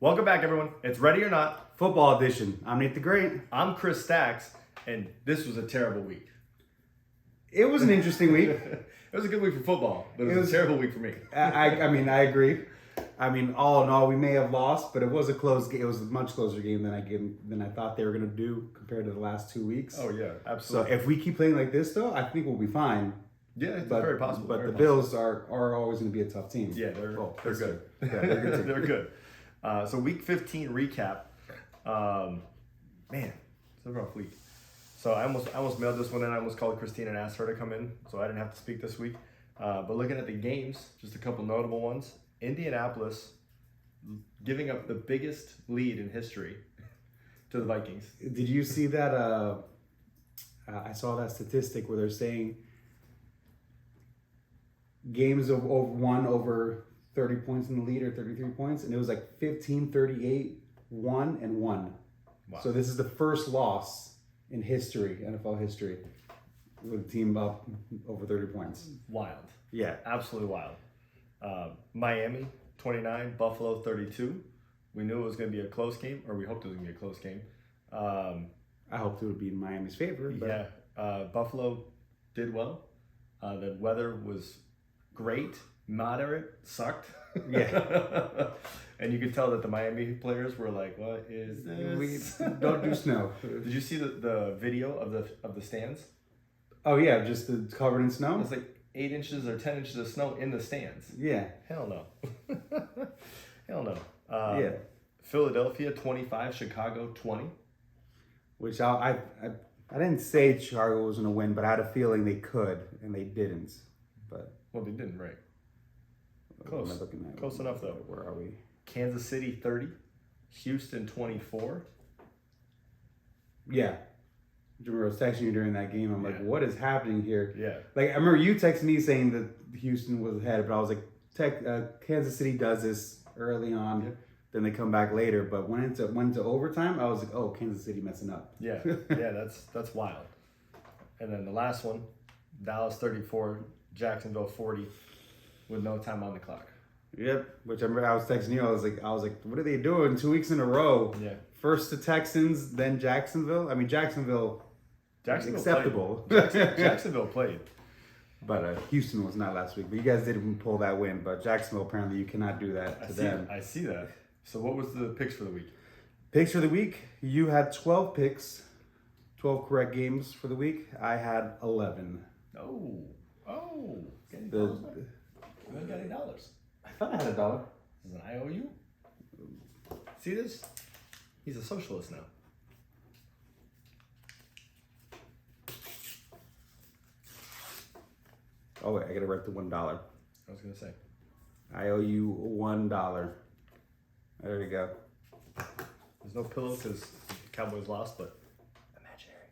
Welcome back, everyone. It's Ready or Not. Football edition. I'm Nate the Great. I'm Chris Stacks, and this was a terrible week. It was an interesting week. It was a good week for football, but it was a terrible week for me. I mean, I agree. I mean, all in all, we may have lost, but it was a close game. It was a much closer game than I thought they were going to do compared to the last 2 weeks. Oh, yeah, absolutely. So if we keep playing like this, though, I think we'll be fine. Yeah, it's very possible. But very the possible. Bills are always going to be a tough team. Yeah, they're good. Yeah, they're good. Too. They're good. So week 15 recap. Man, it's a rough week. So I almost mailed this one in. I almost called Christine and asked her to come in, so I didn't have to speak this week. But looking at the games, just a couple notable ones. Indianapolis giving up the biggest lead in history to the Vikings. Did you see that? I saw that statistic where they're saying games of won over 30 points in the lead or 33 points, and it was like 15-38, 1-1. Wow. So this is the first loss in history, NFL history, with a team up over 30 points. Wild. Yeah. Absolutely wild. Miami, 29, Buffalo, 32. We knew it was going to be a close game, or we hoped it was going to be a close game. I hoped it would be in Miami's favor. But Yeah. Buffalo did well. The weather was great. Moderate, sucked. Yeah. And you could tell that the Miami players were like, what is this? We don't do snow. Did you see the video of the stands? Oh, yeah, just covered in snow? It's like 8 inches or 10 inches of snow in the stands. Yeah. Hell no. Hell no. Yeah. Philadelphia 25, Chicago 20. Which I didn't say Chicago was going to win, but I had a feeling they could, and they didn't. But Well, they didn't, right? what am I Close. looking at? Close enough, though. Where are we? Kansas City 30, Houston 24. Yeah. I remember I was texting you during that game. I'm like, Yeah. what is happening here? Yeah. Like, I remember you texted me saying that Houston was ahead, but I was like, Kansas City does this early on, Yep. then they come back later. But when it went into overtime, I was like, oh, Kansas City messing up. Yeah. Yeah, that's wild. And then the last one, Dallas 34, Jacksonville 40, with no time on the clock. Yep. Which I remember I was texting you. I was like, what are they doing? 2 weeks in a row. Yeah. First the Texans, then Jacksonville. I mean, Jacksonville acceptable. Played. Jacksonville played. But Houston was not last week. But you guys didn't pull that win. But Jacksonville, apparently, you cannot do that to them. I see that. So what was the picks for the week? Picks for the week. You had 12 picks, 12 correct games for the week. I had 11. Oh. Getting The- $8 back. You only got $8. I thought I had $1. This is an IOU. See this? He's a socialist now. Oh wait, I gotta write the $1. I was gonna say. I owe you $1. There you go. There's no pillow because Cowboys lost, but imaginary.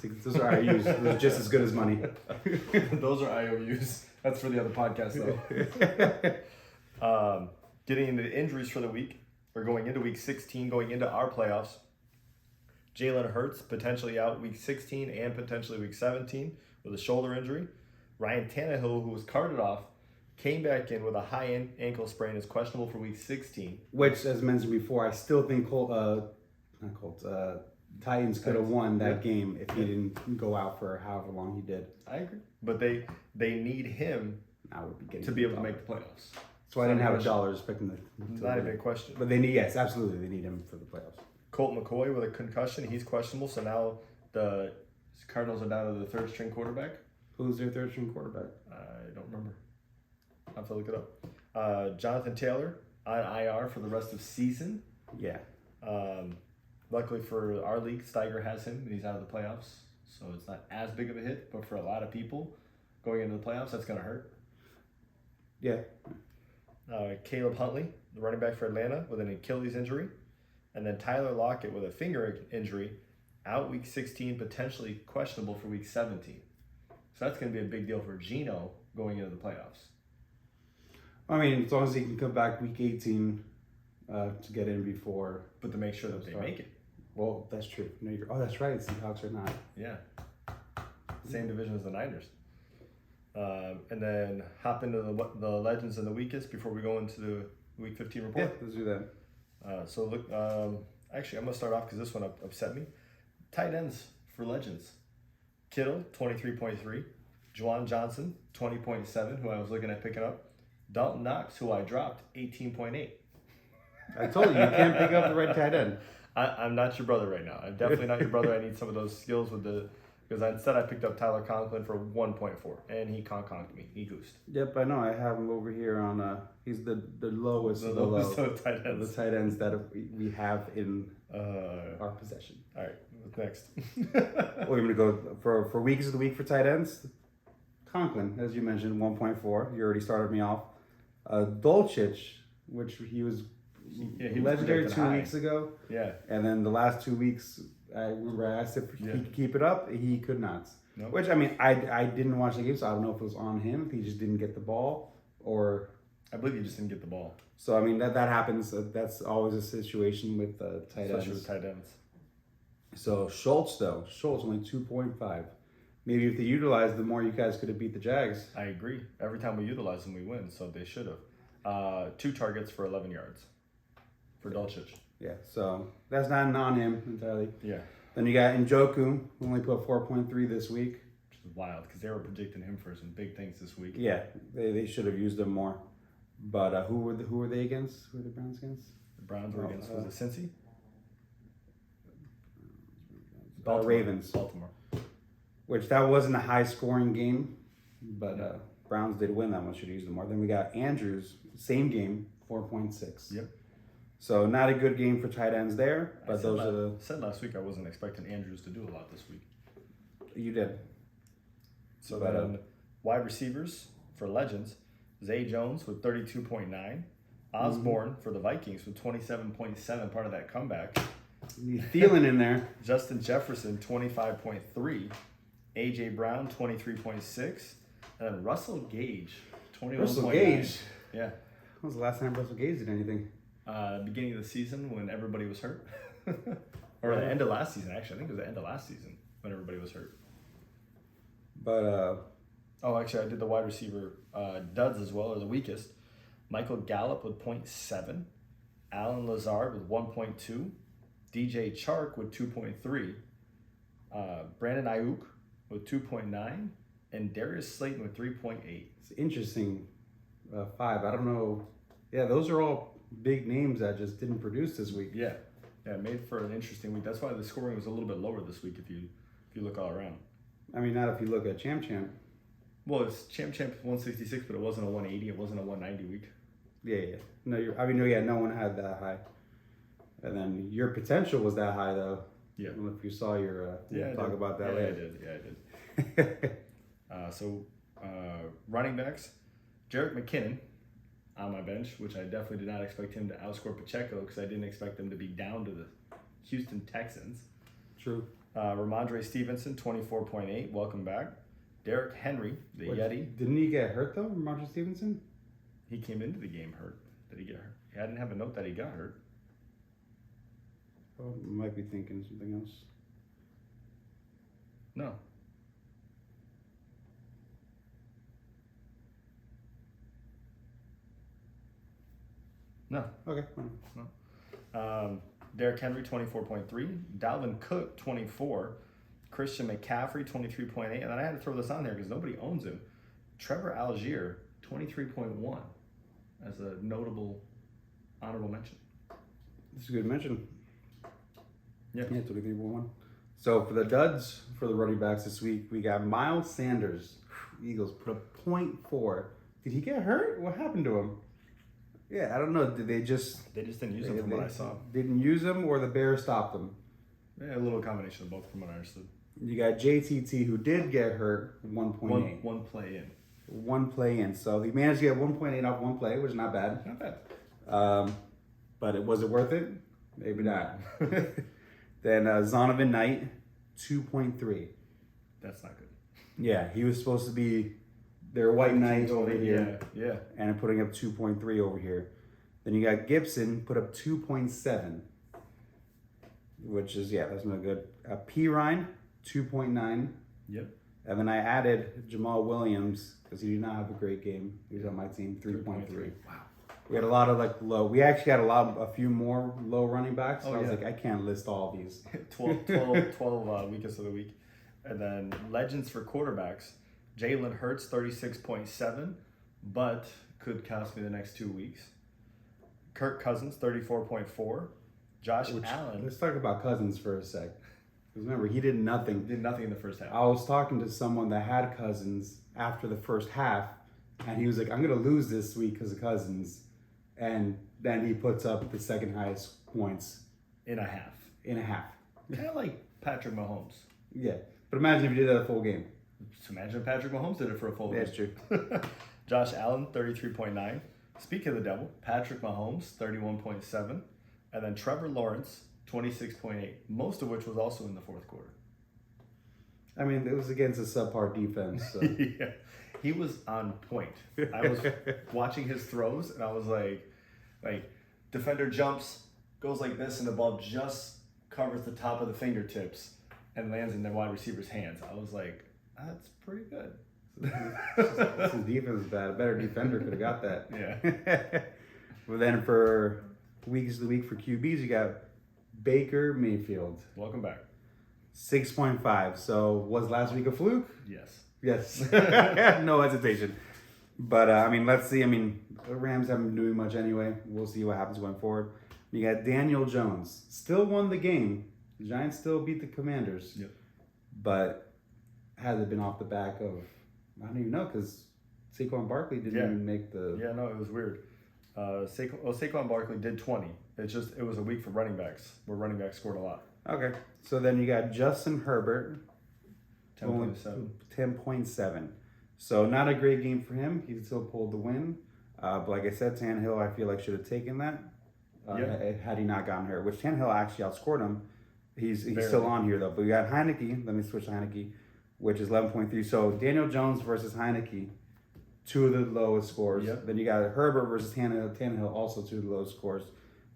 See, those are IOUs. Those are just as good as money. Those are IOUs. That's for the other podcast, though. Getting into the injuries for the week. We're going into week 16, going into our playoffs. Jalen Hurts potentially out week 16 and potentially week 17 with a shoulder injury. Ryan Tannehill, who was carted off, came back in with a high ankle sprain, is questionable for week 16. Which, as mentioned before, I still think Titans could have won that game if he didn't go out for however long he did. I agree. But they need him I would be getting to be able to make the playoffs. So I didn't have $1 expecting the. Not a big question. But they need, yes, absolutely, they need him for the playoffs. Colt McCoy with a concussion, he's questionable. So now the Cardinals are down to the third string quarterback. Who's their third string quarterback? I don't remember. I'll have to look it up. Jonathan Taylor on IR for the rest of season. Yeah. Luckily for our league, Steiger has him, and he's out of the playoffs. So it's not as big of a hit, but for a lot of people going into the playoffs, that's going to hurt. Yeah. Caleb Huntley, the running back for Atlanta, with an Achilles injury. And then Tyler Lockett with a finger injury, out week 16, potentially questionable for week 17. So that's going to be a big deal for Geno going into the playoffs. I mean, as long as he can come back week 18 to get in before. But to make sure that they make it. Well, that's true. No, that's right. Seahawks are not. Yeah. Same division as the Niners. And then hop into the legends and the weakest before we go into the Week 15 Yeah, report? let's do that. So look, actually, I'm gonna start off because this one upset me. Tight ends for Legends: Kittle 23.3, Juwan Johnson 20.7, who I was looking at picking up, Dalton Knox, who I dropped 18.8. I told you can't pick up the right tight end. I'm not your brother right now. I'm definitely not your brother. I need some of those skills with the because instead I picked up Tyler Conklin for 1.4, and he conked me. He goosed. Yep, I know. I have him over here on. He's the lowest of the lowest low. of tight ends. The tight ends that we have in our possession. All right, what's next? We're gonna go for weeks of the week for tight ends. Conklin, as you mentioned, 1.4. You already started me off. Dolchich, which he was legendary 2 weeks ago. Yeah. And then the last 2 weeks, I remember I asked if he could keep it up. He could not. Nope. Which, I mean, I didn't watch the game, so I don't know if it was on him, if he just didn't get the ball, or... I believe he just didn't get the ball. So, I mean, that happens. That's always a situation with tight ends. Especially with tight ends. So, Schultz, though. Schultz, only 2.5. Maybe if they utilized, the more you guys could have beat the Jags. I agree. Every time we utilize them, we win, so they should have. 2 targets for 11 yards for Dolchich. Yeah, so that's not on him entirely. Yeah. Then you got Njoku, who only put 4.3 this week. Which is wild, because they were predicting him for some big things this week. Yeah, they should have used him more. But who were they against? Who were the Browns against? The Browns were against, was it Cincy? Ravens. Baltimore. Which that wasn't a high-scoring game, but Browns did win that one. Should have used them more. Then we got Andrews, same game, 4.6. Yep. So not a good game for tight ends there, but those are the... said last week I wasn't expecting Andrews to do a lot this week. You did. So then wide receivers for Legends, Zay Jones with 32.9, Osborne for the Vikings with 27.7, part of that comeback. You feeling in there. Justin Jefferson 25.3, AJ Brown 23.6, and then Russell Gage 21.9. Russell Gage? Yeah. When was the last time Russell Gage did anything? Beginning of the season when everybody was hurt. Or the end of last season, actually. I think it was the end of last season when everybody was hurt. But, oh, actually, I did the wide receiver duds as well, or the weakest. Michael Gallup with 0.7. Alan Lazard with 1.2. DJ Chark with 2.3. Brandon Ayuk with 2.9. And Darius Slayton with 3.8. it's interesting. 5. I don't know. Yeah, those are all big names that just didn't produce this week. Yeah. Yeah, made for an interesting week. That's why the scoring was a little bit lower this week if you look all around. I mean, not if you look at Champ. Well, it's Champ 166, but it wasn't a 180. It wasn't a 190 week. Yeah. No, no one had that high. And then your potential was that high, though. Yeah. I don't know if you saw your... we'll talk about that later. I did. So, running backs, Jerick McKinnon on my bench, which I definitely did not expect him to outscore Pacheco because I didn't expect them to be down to the Houston Texans. True. Ramondre Stevenson, 24.8. Welcome back. Derrick Henry, the Yeti. Didn't he get hurt, though, Ramondre Stevenson? He came into the game hurt. Did he get hurt? I didn't have a note that he got hurt. Oh, might be thinking something else. No. No. Okay. No. Derrick Henry, 24.3. Dalvin Cook, 24. Christian McCaffrey, 23.8. And then I had to throw this on there because nobody owns him. Trevor Algier, 23.1 as a notable honorable mention. This is a good mention. Yeah. 23.1. So for the duds, for the running backs this week, we got Miles Sanders. Eagles put a 0.4. Did he get hurt? What happened to him? Yeah, I don't know. Did they just... They just didn't use him from what I saw. Didn't use him, or the Bears stopped him? Yeah, a little combination of both from what I understood. You got JTT, who did get hurt, 1.8. One play in. One play in. So he managed to get 1.8 off one play, which is not bad. Not bad. But was it worth it? Maybe not. Then Zonovan Knight, 2.3. That's not good. Yeah, he was supposed to be their white knight over here. Yeah. And putting up 2.3 over here. Then you got Gibson, put up 2.7. Which is, that's not good. P. Ryan, 2.9. Yep. And then I added Jamal Williams, because he did not have a great game. He was on my team, 3.3. Wow. We had a lot of like low. We actually had a few more low running backs. So I was like, I can't list all these. 12 weakest of the week. And then legends for quarterbacks. Jalen Hurts, 36.7, but could cost me the next 2 weeks. Kirk Cousins, 34.4. Josh Allen. Let's talk about Cousins for a sec. Because remember, he did nothing. Did nothing in the first half. I was talking to someone that had Cousins after the first half, and he was like, I'm going to lose this week because of Cousins. And then he puts up the second highest points. In a half. Kind of like Patrick Mahomes. Yeah. But imagine if you did that a full game. Just imagine if Patrick Mahomes did it for a full game. That's true. Josh Allen, 33.9. Speaking of the devil, Patrick Mahomes, 31.7. And then Trevor Lawrence, 26.8. Most of which was also in the fourth quarter. I mean, it was against a subpar defense. So. Yeah. He was on point. I was watching his throws, and I was like, defender jumps, goes like this, and the ball just covers the top of the fingertips and lands in the wide receiver's hands. I was like, that's pretty good. This defense is bad. A better defender could have got that. Yeah. Well, then for weeks of the week for QBs, you got Baker Mayfield. Welcome back. 6.5. So was last week a fluke? Yes. Yes. No hesitation. But, I mean, let's see. I mean, the Rams haven't been doing much anyway. We'll see what happens going forward. You got Daniel Jones. Still won the game. The Giants still beat the Commanders. Yep. But had it been off the back of, I don't even know, because Saquon Barkley didn't even make the... Yeah, no, it was weird. Saquon Barkley did 20. It was a week for running backs, where running backs scored a lot. Okay. So then you got Justin Herbert. 10.7. 10.7. So not a great game for him. He still pulled the win. But like I said, Tannehill, I feel like should have taken that had he not gotten hurt. Which Tannehill actually outscored him. He's still on here though. But we got Heineke. Let me switch to Heineke, which is 11.3. So Daniel Jones versus Heineke, two of the lowest scores. Yep. Then you got Herbert versus Tannehill. Tannehill also two of the lowest scores.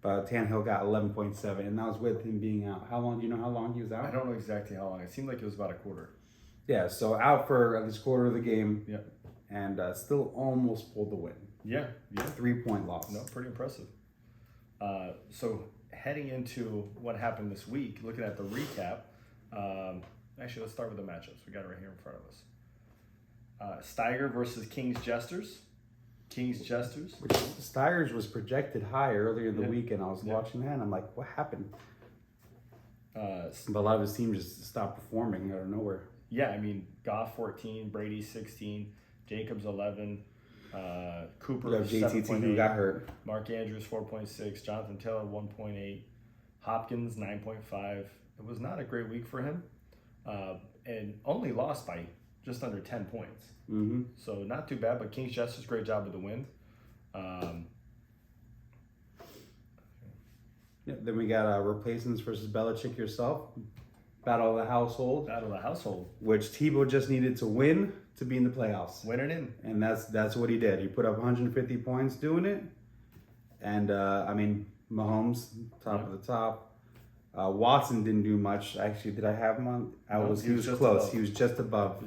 But Tannehill got 11.7, and that was with him being out. How long? Do you know how long he was out? I don't know exactly how long. It seemed like it was about a quarter. Yeah, so out for this quarter of the game. Yeah. And still almost pulled the win. Yeah. 3-point loss. No, pretty impressive. So heading into what happened this week, looking at the recap, actually let's start with the matchups. We got it right here in front of us. Steiger versus King's Jesters. King's Jesters. Which Steiger's was projected high earlier in the week, and I was watching that, and I'm like, what happened? But a lot of his teams just stopped performing out of nowhere. Yeah, I mean, Goff 14, Brady 16, Jacobs 11, Cooper 7.8, who got hurt. Mark Andrews 4.6, Jonathan Taylor 1.8, Hopkins 9.5. It was not a great week for him, and only lost by just under 10 points. Mm-hmm. So not too bad, but King's Justice, great job with the win. Then we got replacements versus Belichick yourself. Battle of the household. Which Tebow just needed to win to be in the playoffs. Win it in. And that's what he did. He put up 150 points doing it. And, I mean, Mahomes, top of the top. Watson didn't do much. Actually, did I have him on? He was close. Above. He was just above.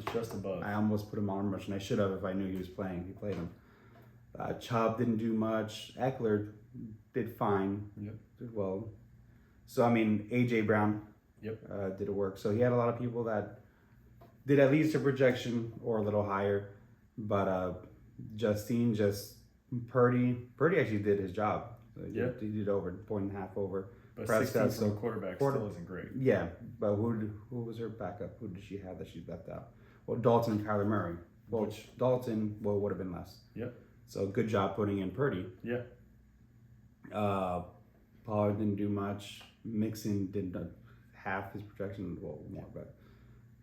I almost put him on much, and I should have if I knew he was playing. He played him. Chubb didn't do much. Eckler did fine. Yep. Did well. So, I mean, A.J. Brown did a work. So he had a lot of people that did at least a projection or a little higher. But Purdy actually did his job. So he did over, 1.5 over. But 16 from a quarterback still isn't great. Yeah, but who was her backup? Who did she have that she left out? Well, Dalton and Kyler Murray. Well, Dalton would have been less. Yep. So good job putting in Purdy. Yeah. Pollard didn't do much. Mixon did half his projection, well, more, but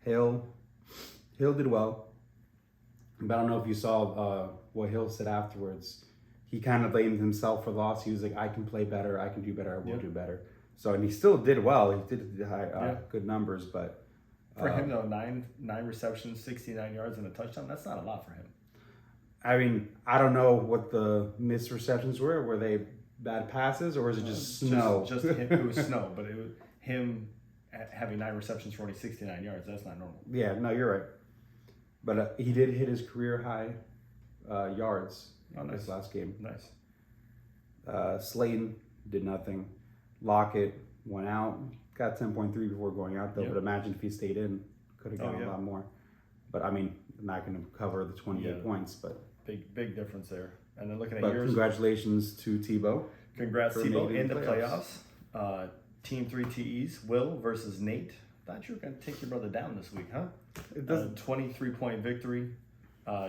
Hill did well. But I don't know if you saw what Hill said afterwards. He kind of blamed himself for loss. He was like, I can play better, I can do better, I will do better. So, and he still did well. He did good numbers, but... For him, though, nine receptions, 69 yards, and a touchdown, that's not a lot for him. I mean, I don't know what the missed receptions were. Were they bad passes, or was it just snow? Just him, it was snow, but it was him having 9 receptions for only 69 yards. That's not normal. Yeah, no, you're right. But he did hit his career high yards in this last game. Nice. Slayton did nothing. Lockett went out. Got 10.3 before going out, though. Yep. But imagine if he stayed in. Could have gotten yeah. a lot more. But, I mean, I'm not going to cover the 28 points. But Big difference there. And then looking at But yours. congratulations to Tebow. Congrats, for Tebow, making in the playoffs. Team 3 TEs, Will versus Nate. Thought you were going to take your brother down this week, huh? It doesn't. 23-point victory.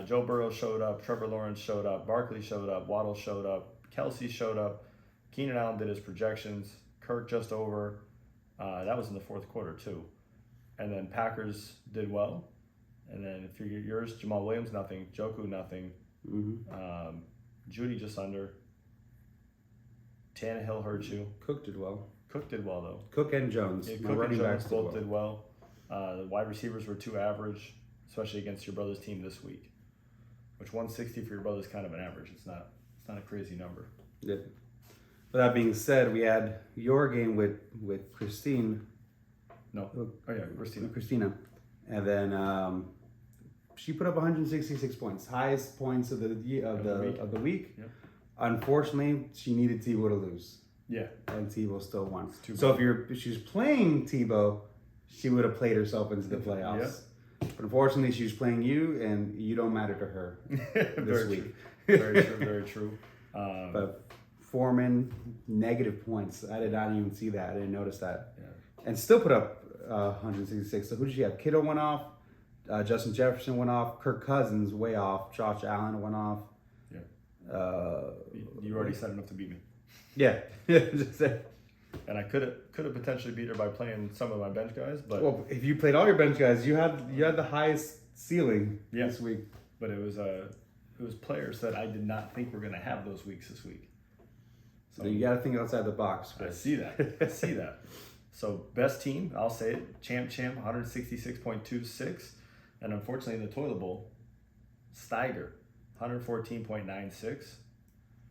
Joe Burrow showed up. Trevor Lawrence showed up. Barkley showed up. Waddle showed up. Kelsey showed up. Keenan Allen did his projections. Kirk just over. That was in the fourth quarter, too. And then Packers did well. And then if you get yours, Jamal Williams, nothing. Joku, nothing. Judy just under. Tannehill hurt you. Cook did well. Cook did well, though. Cook and Jones. Yeah, My Cook and running Jones backs both did well. The wide receivers were too average, especially against your brother's team this week. Which 160 for your brother is kind of an average. It's not a crazy number. Yeah. With that being said, we had your game with Christine. No. Oh yeah, Christina. And then she put up 166 points, highest points of the week. Yep. Unfortunately, she needed Tebow to lose. Yeah. And Tebow still won. So if she was playing Tebow, she would have played herself into the playoffs. Yep. But unfortunately, she was playing you, and you don't matter to her this week. Very true. Very true. But Foreman, negative points. I did not even see that. I didn't notice that. Yeah. And still put up 166. So who did she have? Kittle went off. Justin Jefferson went off. Kirk Cousins way off. Josh Allen went off. Yeah. You already said enough to beat me. Yeah. And I could have potentially beat her by playing some of my bench guys, but well, if you played all your bench guys, you had the highest ceiling this week. But it was players that I did not think were going to have those weeks this week. So you got to think outside the box. I see that. So best team, I'll say it, champ, 166.26, and unfortunately in the toilet bowl, Steiger, 114.96.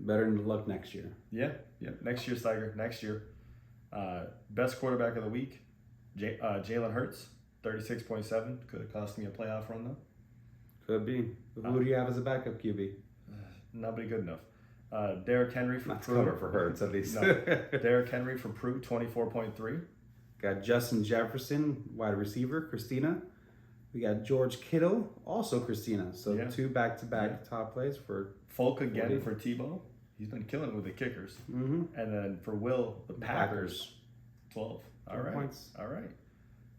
Better than luck next year. Yeah. Next year, Steiger. Next year. Best quarterback of the week, Jalen Hurts, 36.7. Could have cost me a playoff run, though. Could be. Who do you have as a backup QB? Nobody good enough. Derrick Henry for Prue. Cover for Hurts, at least. No. Derrick Henry for Prue, 24.3. Got Justin Jefferson, wide receiver, Christina. We got George Kittle, also Christina. So two back-to-back top plays for Folk again for Tebow. He's been killing it with the kickers. Mm-hmm. And then for Will, the Packers, 12. All right. Points. All right.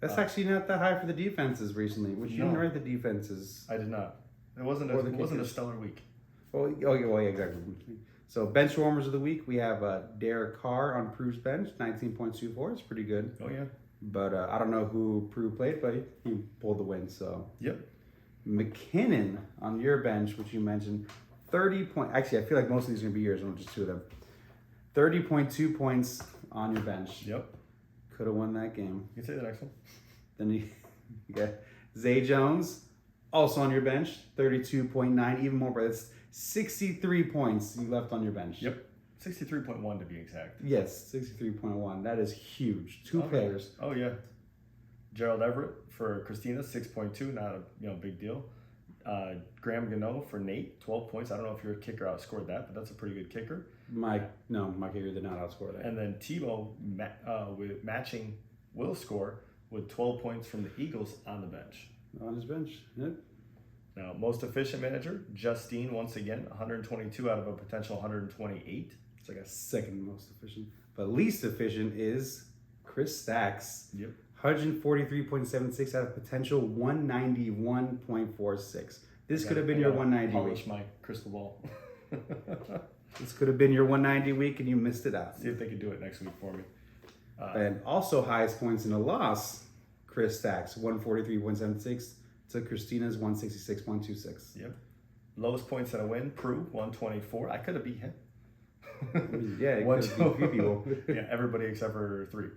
That's actually not that high for the defenses recently. Which you didn't write the defenses. I did not. It wasn't a stellar week. Yeah, exactly. So bench warmers of the week, we have Derek Carr on Prue's bench, 19.24. It's pretty good. Oh yeah. But I don't know who Prue played, but he pulled the win. So yep. McKinnon on your bench, which you mentioned, 30 point. Actually, I feel like most of these are gonna be yours, not just two of them. 30.2 points on your bench. Yep. Could have won that game. You can say the next one. Then you got Zay Jones, also on your bench, 32.9, even more, but it's 63 points you left on your bench. Yep. 63.1 to be exact. Yes, 63.1. That is huge. Two players. Oh yeah. Gerald Everett for Christina, 6.2, not a big deal. Graham Gano for Nate, 12 points. I don't know if your kicker outscored that, but that's a pretty good kicker. My kicker did not outscore that. And then Tebow with matching Will's score with 12 points from the Eagles on the bench. On his bench, yep. Now, most efficient manager, Justine, once again, 122 out of a potential 128. It's like a second most efficient. But least efficient is Chris Stacks. Yep. 143.76 out of potential 191.46. This could have been your 190 polish week. My crystal ball. This could have been your 190 week, and you missed it out. See if they can do it next week for me. And also highest points in a loss, Chris Stacks, 143.76 to Christina's 166.26. Yep. Lowest points in a win, Prue, 124. I could have beat him. Yeah, it could have beat a few people. Yeah, everybody except for 3.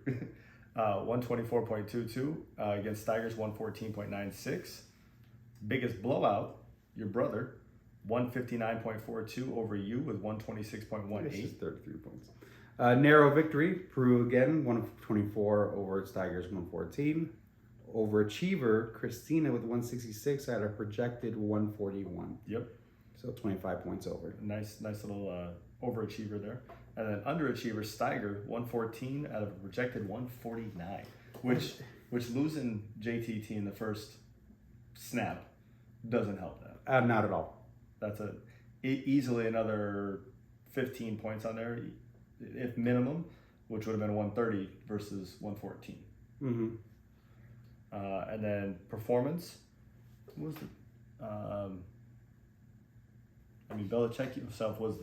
124.22 against Steiger's 114.96. Biggest blowout, your brother, 159.42 over you with 126.18. This is 33 points. Narrow victory, Prue again, 124 over Steiger's 114. Overachiever, Christina with 166 at a projected 141. Yep. So 25 points over. Nice little overachiever there. And then underachiever, Steiger, 114 out of a projected 149, which losing JTT in the first snap doesn't help that. Not at all. That's easily another 15 points on there, if minimum, which would have been 130 versus 114. Mm-hmm. And then performance, what was Belichick himself was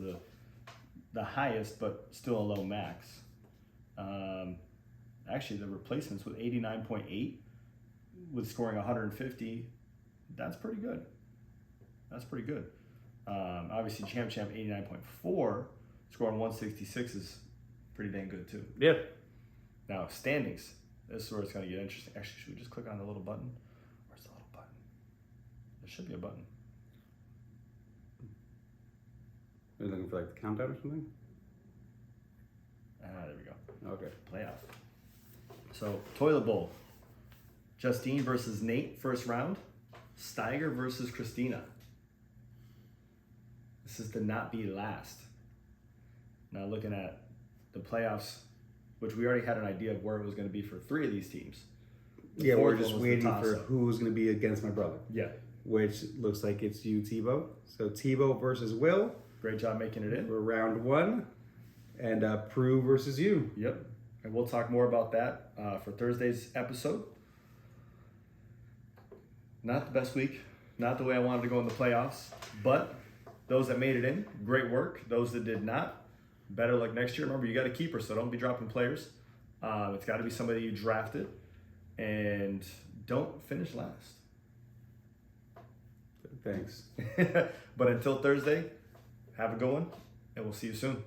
the highest, but still a low max. Actually, the replacements with 89.8, with scoring 150, that's pretty good. Obviously, Champ 89.4, scoring 166 is pretty dang good too. Yeah. Now, standings. This is where it's going to get interesting. Actually, should we just click on the little button? Where's the little button? There should be a button. Are you looking for like the countdown or something? There we go. Okay. Playoff. So, Toilet Bowl. Justine versus Nate, first round. Steiger versus Christina. This is to not be last. Now, looking at the playoffs, which we already had an idea of where it was going to be for 3 of these teams. Yeah, we're fourth just one was the waiting for toss-up. who's going to be against my brother. Yeah. Which looks like it's you, Tebow. So Tebow versus Will Great job making it in. for round 1. And Prue versus you. Yep. And we'll talk more about that for Thursday's episode. Not the best week. Not the way I wanted to go in the playoffs. But those that made it in, great work. Those that did not, better luck next year. Remember, you got a keeper, so don't be dropping players. It's got to be somebody you drafted. And don't finish last. Thanks. But until Thursday, have a good one, and we'll see you soon.